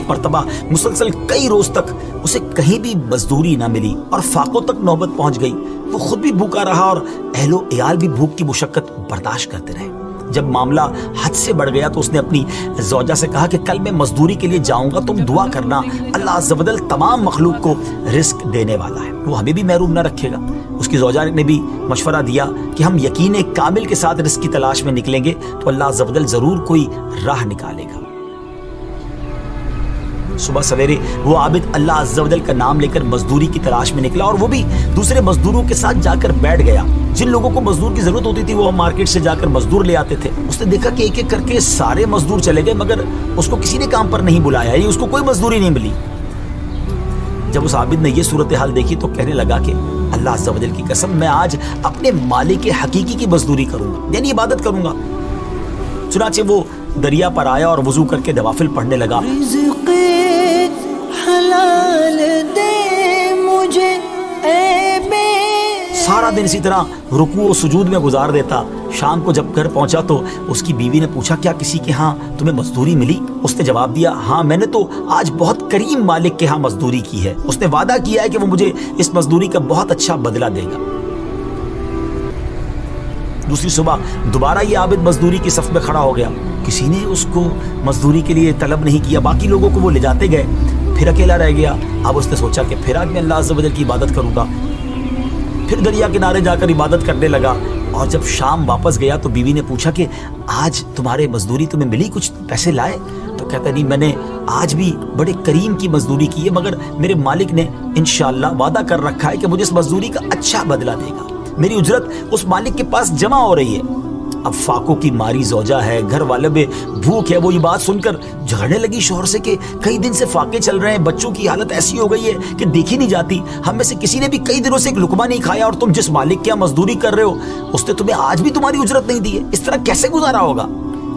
ایک मरतबा मुसलसल कई रोज तक उसे कहीं भी मजदूरी ना मिली और फाकों तक नौबत पहुंच गई। वो खुद भी भूखा रहा और अहलो इयाल भी भूख की मुशक्कत बर्दाश्त करते रहे। जब मामला हद से बढ़ गया तो उसने अपनी ज़ौजा से कहा कि कल मैं मजदूरी के लिए जाऊंगा, तुम दुआ करना, अल्लाह अज़्ज़ व जल तमाम मखलूक को रिस्क देने वाला है, वो हमें भी महरूम न रखेगा। उसकी ज़ौजा ने भी मशवरा दिया कि हम यकीन कामिल के साथ रिस्क की तलाश में निकलेंगे तो अल्लाह अज़्ज़ व जल ज़रूर कोई राह निकालेगा। सुबह सवेरे वो आबिद अल्लाह अज़्ज़ व जल का नाम लेकर मजदूरी की तलाश में निकला और वो भी दूसरे मजदूरों के साथ जाकर बैठ गया। जिन लोगों को मजदूर की जरूरत होती थी वो मार्केट से जाकर मजदूर ले आते थे। उसने देखा कि एक एक करके सारे मजदूर चले गए मगर उसको किसी ने काम पर नहीं बुलाया, यानी उसको कोई मजदूरी नहीं मिली। जब उस आबिद ने ये सूरत हाल देखी तो कहने लगा कि अल्लाह अज़्ज़ व जल की कसम, मैं आज अपने मालिक के हकीकी की मजदूरी करूंगा, यानी इबादत करूंगा। चुनाचे वो दरिया पर आया और वजू करके नवाफिल पढ़ने लगा। हलाल दे मुझे सारा दिन इसी तरह रुकू और सुजूद में गुजार देता। शाम को जब घर पहुंचा तो उसकी बीवी ने पूछा, क्या किसी के यहाँ तुम्हें मजदूरी मिली? उसने जवाब दिया, हाँ मैंने तो आज बहुत करीम मालिक के यहाँ मजदूरी की है, उसने वादा किया है कि वो मुझे इस मजदूरी का बहुत अच्छा बदला देगा। दूसरी सुबह दोबारा ये आबिद मजदूरी की सफ में खड़ा हो गया। किसी ने उसको मजदूरी के लिए तलब नहीं किया, बाकी लोगों को वो ले जाते गए, फिर अकेला रह गया। अब उसने सोचा कि फिर आज मैं अल्लाह अज़्ज़ व जल की इबादत करूंगा। फिर दरिया किनारे जाकर इबादत करने लगा और जब शाम वापस गया तो बीवी ने पूछा कि आज तुम्हारे मजदूरी तुम्हें मिली, कुछ पैसे लाए? तो कहता, नहीं मैंने आज भी बड़े करीम की मजदूरी की है, मगर मेरे मालिक ने इंशाअल्लाह वादा कर रखा है कि मुझे इस मजदूरी का अच्छा बदला देगा। मेरी उजरत उस मालिक के पास जमा हो रही है। अब फाकों की मारी ज़ौजा है, घर वाले में भूख है। वो ये बात सुनकर झगड़ने लगी शौहर से कि कई दिन से फाके चल रहे हैं, बच्चों की हालत ऐसी हो गई है कि देखी नहीं जाती, हम में से किसी ने भी कई दिनों से एक लुकमा नहीं खाया और तुम जिस मालिक के यहाँ मजदूरी कर रहे हो उसने तुम्हें आज भी तुम्हारी उजरत नहीं दी है, इस तरह कैसे गुजारा होगा?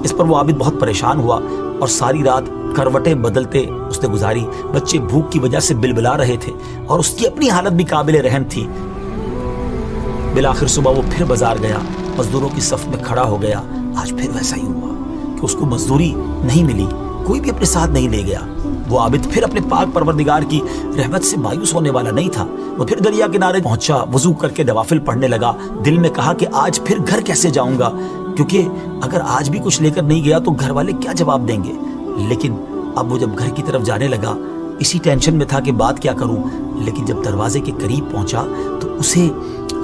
इस पर वो आबिद बहुत परेशान हुआ और सारी रात करवटें बदलते उसने गुजारी। बच्चे भूख की वजह से बिलबिला रहे थे और उसकी अपनी हालत भी काबिल रहम थी। बिलाखिर सुबह वो फिर बाजार गया, मजदूरों की सफ में खड़ा हो गया। आज फिर वैसा ही हुआ कि उसको मजदूरी नहीं मिली, कोई भी अपने साथ नहीं ले गया। वो आबिद फिर अपने पाक परवरदिगार की रहमत से मायूस होने वाला नहीं था। वो फिर दरिया किनारे पहुंचा, वजू करके नवाफिल पढ़ने लगा। दिल में कहा कि आज फिर घर कैसे जाऊंगा, क्योंकि अगर आज भी कुछ लेकर नहीं गया तो घर वाले क्या जवाब देंगे। लेकिन अब वो जब घर की तरफ जाने लगा इसी टेंशन में था कि बात क्या करूं। लेकिन जब दरवाजे के करीब पहुंचा तो उसे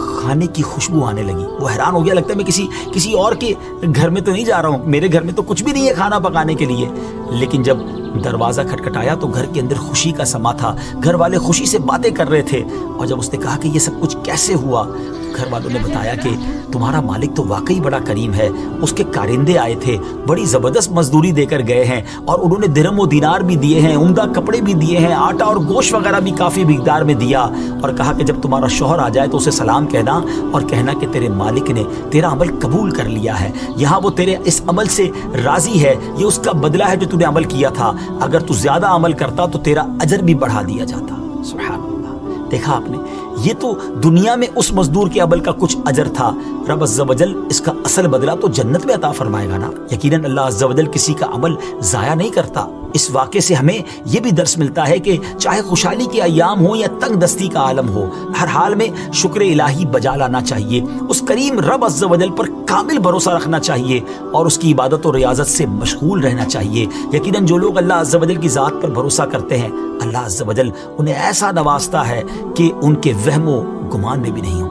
खाने की खुशबू आने लगी। वो हैरान हो गया, लगता है मैं किसी और के घर में तो नहीं जा रहा हूँ, मेरे घर में तो कुछ भी नहीं है खाना पकाने के लिए। लेकिन जब दरवाजा खटखटाया तो घर के अंदर खुशी का समा था, घर वाले खुशी से बातें कर रहे थे। और जब उसने कहा कि ये सब कुछ कैसे हुआ, घर वालों ने बताया कि तुम्हारा मालिक तो वाकई बड़ा करीम है, उसके कारिंदे आए थे, बड़ी जबरदस्त मजदूरी देकर गए हैं और उन्होंने दिरहम व दीनार भी दिए हैं, उम्दा कपड़े भी दिए हैं, आटा और गोश्त वगैरह भी काफी मिकदार में दिया। और कहा कि जब तुम्हारा शौहर आ जाए तो उसे सलाम कहना और कहना कि तेरे मालिक ने तेरा अमल कबूल कर लिया है, यहाँ वो तेरे इस अमल से राजी है, ये उसका बदला है जो तूने अमल किया था। अगर तू ज्यादा अमल करता तो तेरा अजर भी बढ़ा दिया जाता। सुभान अल्लाह, देखा आपने, ये तो दुनिया में उस मजदूर के अमल का कुछ अजर था। रब अज़्ज़ व जल इसका असल बदला तो जन्नत में अता फरमाएगा ना। यकीनन अल्लाह अज़्ज़ व जल किसी का अमल जाया नहीं करता। इस वाक़े से हमें यह भी दर्स मिलता है कि चाहे खुशहाली के अय्याम हो या तंग दस्ती का आलम हो, हर हाल में शुक्र इलाही बजा लाना चाहिए, उस करीम रब अज़्ज़ व जल पर कामिल भरोसा रखना चाहिए और उसकी इबादत और रियाजत से मशगूल रहना चाहिए। यकीनन जो लोग अल्लाह अज़्ज़ व जल की ज़ात पर भरोसा करते हैं, अल्लाह अज़्ज़ व जल उन्हें ऐसा नवाजता है कि उनके वहमो गुमान में भी नहीं हो।